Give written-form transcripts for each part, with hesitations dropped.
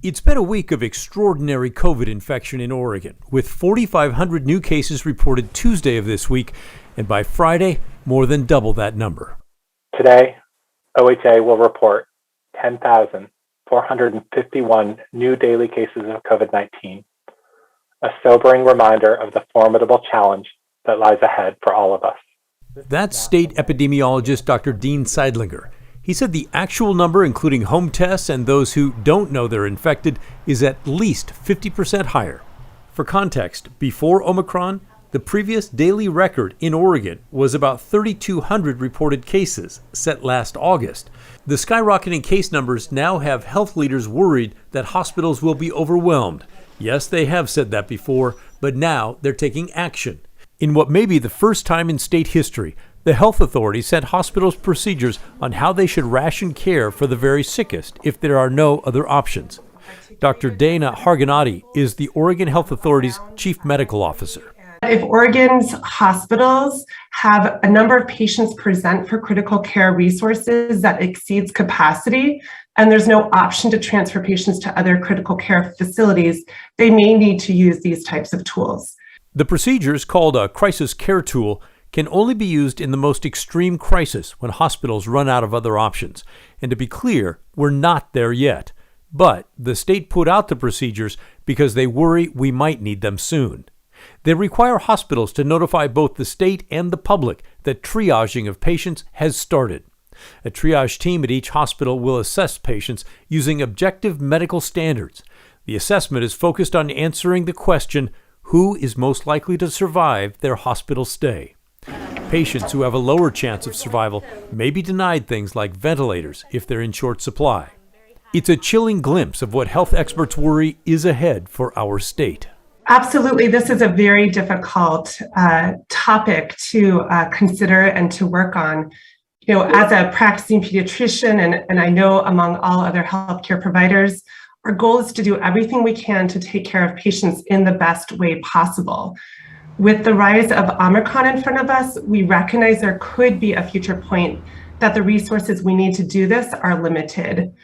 It's been a week of extraordinary COVID infection in Oregon, with 4,500 new cases reported Tuesday of this week, and by Friday, more than double that number. Today, OHA will report 10,451 new daily cases of COVID-19, a sobering reminder of the formidable challenge that lies ahead for all of us. That's state epidemiologist Dr. Dean Seidlinger. He said the actual number, including home tests and those who don't know they're infected, is at least 50% higher. For context, before Omicron, the previous daily record in Oregon was about 3,200 reported cases, set last August. The skyrocketing case numbers now have health leaders worried that hospitals will be overwhelmed. Yes, they have said that before, but now they're taking action. In what may be the first time in state history, the health authorities sent hospitals procedures on how they should ration care for the very sickest if there are no other options. Dr. Dana Harganati is the Oregon Health Authority's chief medical officer. If Oregon's hospitals have a number of patients present for critical care resources that exceeds capacity, and there's no option to transfer patients to other critical care facilities, they may need to use these types of tools. The procedures, called a crisis care tool, can only be used in the most extreme crisis when hospitals run out of other options. And to be clear, we're not there yet. But the state put out the procedures because they worry we might need them soon. They require hospitals to notify both the state and the public that triaging of patients has started. A triage team at each hospital will assess patients using objective medical standards. The assessment is focused on answering the question, who is most likely to survive their hospital stay? Patients who have a lower chance of survival may be denied things like ventilators if they're in short supply. It's a chilling glimpse of what health experts worry is ahead for our state. Absolutely. This is a very difficult topic to consider and to work on. You know, as a practicing pediatrician, and I know among all other healthcare providers, our goal is to do everything we can to take care of patients in the best way possible. With the rise of Omicron in front of us, we recognize there could be a future point that the resources we need to do this are limited.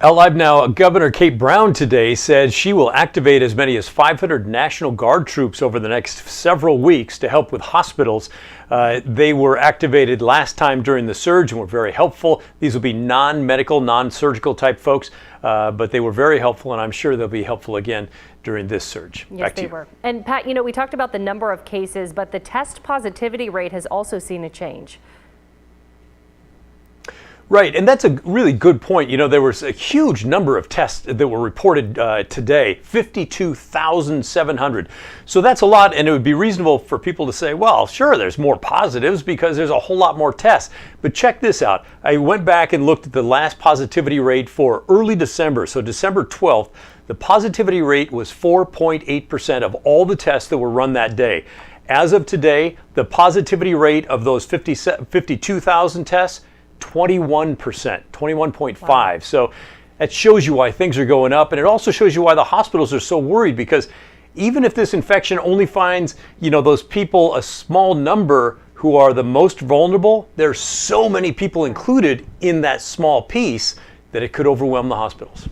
Out live now, Governor Kate Brown today said she will activate as many as 500 National Guard troops over the next several weeks to help with hospitals. They were activated last time during the surge and were very helpful. These will be non-medical, non-surgical type folks, but they were very helpful, and I'm sure they'll be helpful again during this surge. Yes, back to they you. were. And Pat, you know, we talked about the number of cases, but the test positivity rate has also seen a change. Right, and that's a really good point. You know, there was a huge number of tests that were reported today, 52,700. So that's a lot, and it would be reasonable for people to say, well, sure, there's more positives because there's a whole lot more tests. But check this out. I went back and looked at the last positivity rate for early December, so December 12th. The positivity rate was 4.8% of all the tests that were run that day. As of today, the positivity rate of those 52,000 tests, 21%, 21.5. Wow. So that shows you why things are going up, and it also shows you why the hospitals are so worried, because even if this infection only finds, you know, those people, a small number who are the most vulnerable, there's so many people included in that small piece that it could overwhelm the hospitals.